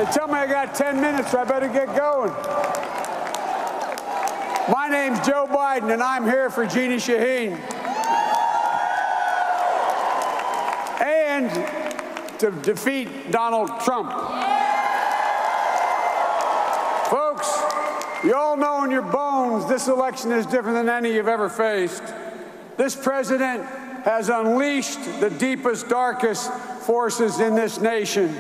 They tell me I got 10 minutes, so I better get going. My name's Joe Biden, and I'm here for Jeannie Shaheen. And to defeat Donald Trump. Folks, you all know in your bones this election is different than any you've ever faced. This president has unleashed the deepest, darkest forces in this nation.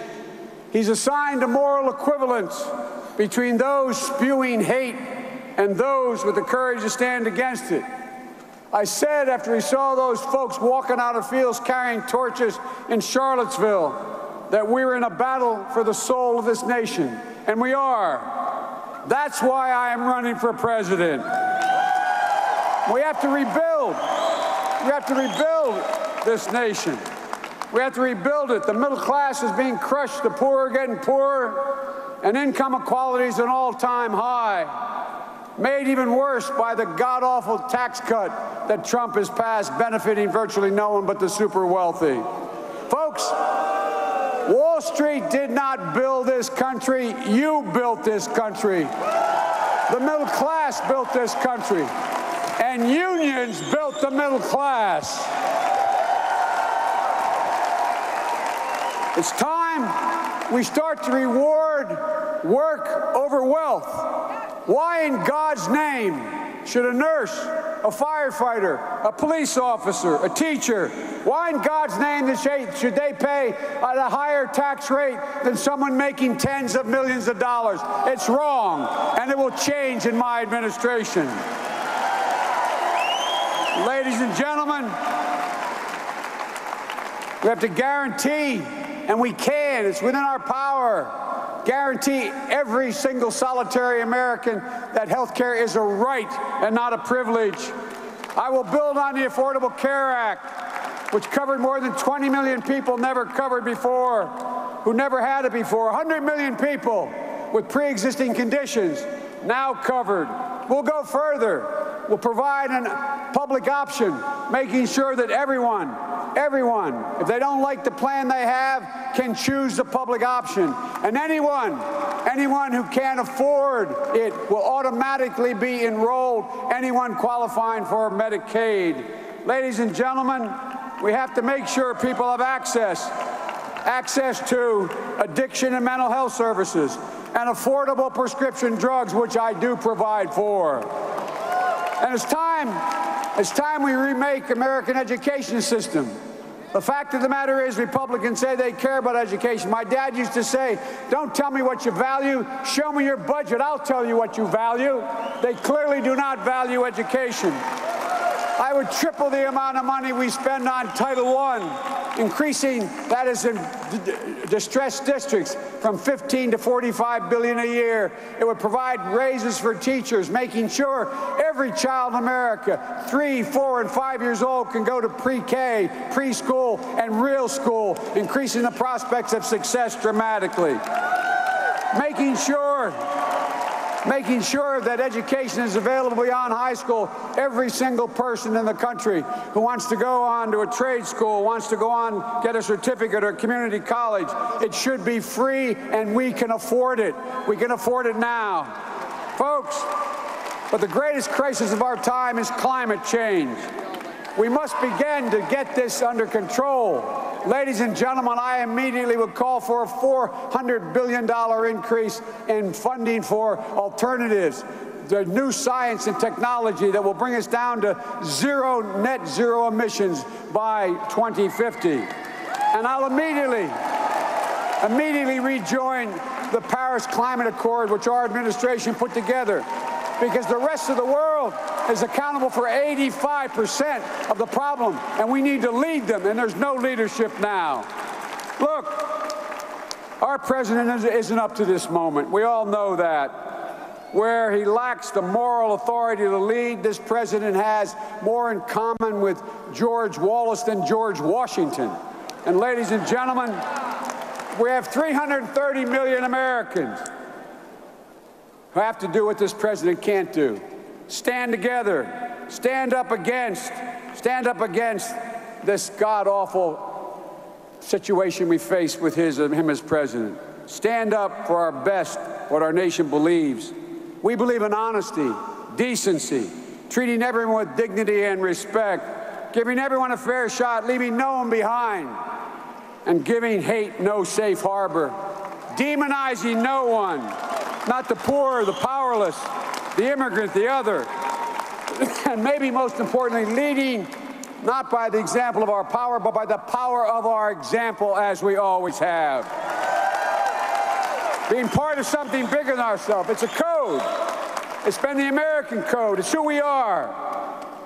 He's assigned a moral equivalence between those spewing hate and those with the courage to stand against it. I said after he saw those folks walking out of fields carrying torches in Charlottesville that we were in a battle for the soul of this nation, and we are. That's why I am running for president. We have to rebuild. We have to rebuild this nation. We have to rebuild it. The middle class is being crushed, the poor are getting poorer, and income equality is an all-time high, made even worse by the god-awful tax cut that Trump has passed, benefiting virtually no one but the super wealthy. Folks, Wall Street did not build this country. You built this country. The middle class built this country. And unions built the middle class. It's time we start to reward work over wealth. Why in God's name should a nurse, a firefighter, a police officer, a teacher, why in God's name should they pay at a higher tax rate than someone making tens of millions of dollars? It's wrong, and it will change in my administration. Ladies and gentlemen, we have to guarantee, and we can, it's within our power, guarantee every single solitary American that health care is a right and not a privilege. I will build on the Affordable Care Act, which covered more than 20 million people never covered before, who never had it before. 100 million people with pre-existing conditions now covered. We'll go further. We'll provide a public option, making sure that everyone, if they don't like the plan they have, can choose the public option. And anyone who can't afford it will automatically be enrolled, anyone qualifying for Medicaid. Ladies and gentlemen, we have to make sure people have access to addiction and mental health services and affordable prescription drugs, which I do provide for. And it's time we remake American education system. The fact of the matter is, Republicans say they care about education. My dad used to say, don't tell me what you value, show me your budget, I'll tell you what you value. They clearly do not value education. I would triple the amount of money we spend on Title I, increasing, that is in distressed districts, from $15 to $45 billion a year. It would provide raises for teachers, making sure every child in America, 3, 4, and 5 years old, can go to pre-K, preschool, and real school, increasing the prospects of success dramatically. Making sure that education is available beyond high school. Every single person in the country who wants to go on to a trade school, wants to go on, get a certificate or community college, it should be free, and we can afford it. We can afford it now. Folks, but the greatest crisis of our time is climate change. We must begin to get this under control. Ladies and gentlemen, I immediately would call for a $400 billion increase in funding for alternatives, the new science and technology that will bring us down to net zero emissions by 2050. And I'll immediately rejoin the Paris Climate Accord, which our administration put together, because the rest of the world is accountable for 85% of the problem, and we need to lead them, and there's no leadership now. Look, our president isn't up to this moment. We all know that. Where he lacks the moral authority to lead, this president has more in common with George Wallace than George Washington. And ladies and gentlemen, we have 330 million Americans who have to do what this president can't do. Stand together. Stand up against this god-awful situation we face with him as president. stand up for our best, what our nation believes. We believe in honesty, decency, treating everyone with dignity and respect, giving everyone a fair shot, leaving no one behind, and giving hate no safe harbor, demonizing no one, not the poor, the powerless, the immigrant, the other, and maybe most importantly, leading not by the example of our power, but by the power of our example, as we always have. Being part of something bigger than ourselves. It's a code. It's been the American code. It's who we are.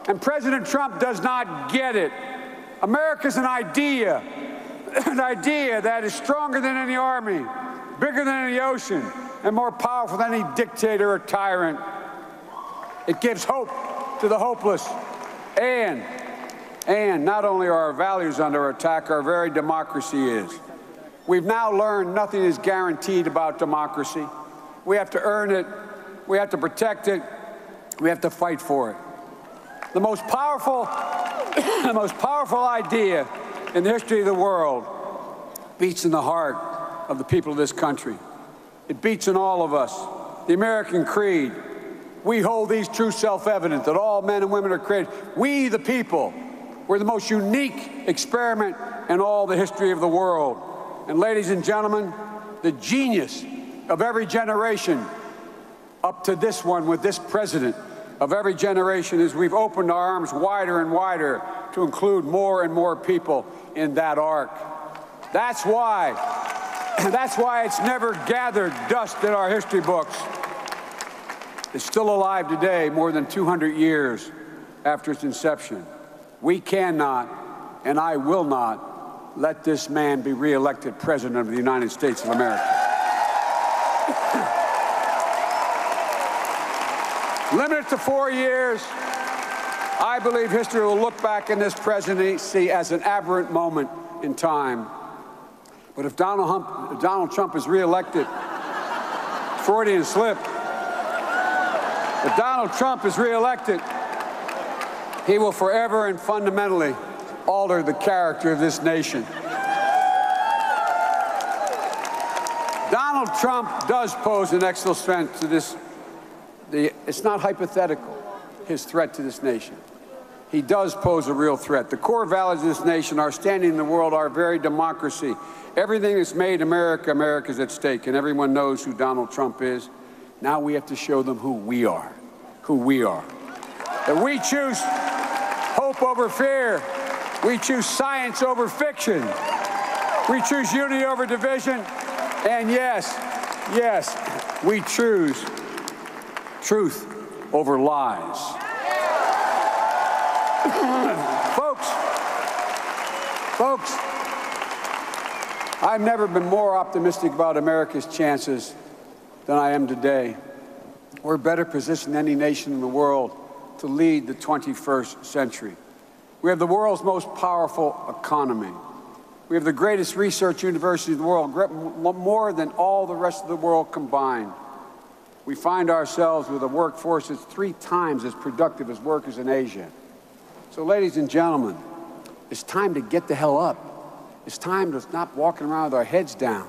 And President Trump does not get it. America's an idea that is stronger than any army, bigger than any ocean, and more powerful than any dictator or tyrant. It gives hope to the hopeless. And not only are our values under attack, our very democracy is. We've now learned nothing is guaranteed about democracy. We have to earn it. We have to protect it. We have to fight for it. The most powerful idea in the history of the world beats in the heart of the people of this country. It beats in all of us. The American creed. We hold these truths self-evident, that all men and women are created. We, the people, we're the most unique experiment in all the history of the world. And ladies and gentlemen, the genius of every generation up to this one with this president of every generation is we've opened our arms wider and wider to include more and more people in that ark. That's why it's never gathered dust in our history books. It's still alive today, more than 200 years after its inception. We cannot, and I will not, let this man be re-elected President of the United States of America. Limited to 4 years, I believe history will look back in this presidency as an aberrant moment in time. But if Donald Trump is re-elected, Freudian slip, if Donald Trump is re-elected, he will forever and fundamentally alter the character of this nation. Donald Trump does pose an extra threat to this. It's not hypothetical, his threat to this nation. He does pose a real threat. The core values of this nation, our standing in the world, our very democracy, everything that's made America, America's at stake, and everyone knows who Donald Trump is. Now we have to show them who we are, That we choose hope over fear. We choose science over fiction. We choose unity over division. And yes, we choose truth over lies. Folks, I've never been more optimistic about America's chances than I am today. We're better positioned than any nation in the world to lead the 21st century. We have the world's most powerful economy. We have the greatest research university in the world, more than all the rest of the world combined. We find ourselves with a workforce that's 3 times as productive as workers in Asia. So, ladies and gentlemen, it's time to get the hell up. It's time to stop walking around with our heads down.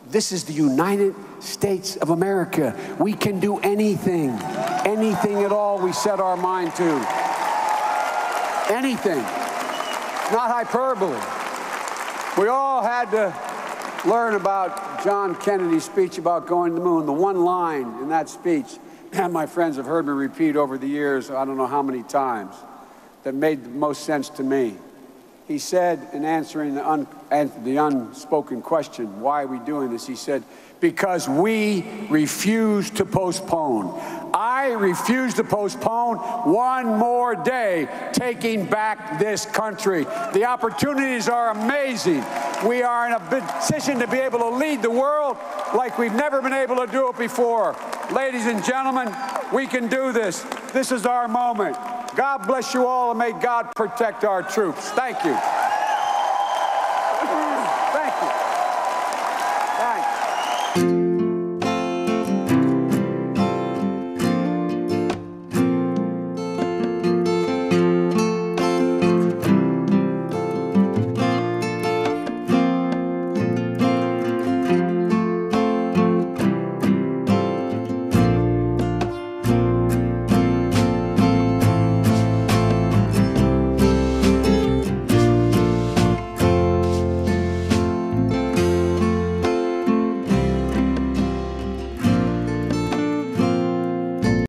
This is the United States of America. We can do anything at all we set our mind to. Anything. Not hyperbole. We all had to learn about John Kennedy's speech about going to the moon. The one line in that speech, and my friends have heard me repeat over the years, I don't know how many times, that made the most sense to me. He said, in answering the unspoken question, why are we doing this? He said, because we refuse to postpone. I refuse to postpone one more day taking back this country. The opportunities are amazing. We are in a position to be able to lead the world like we've never been able to do it before. Ladies and gentlemen, we can do this. This is our moment. God bless you all, and may God protect our troops. Thank you. Thank you. Thanks.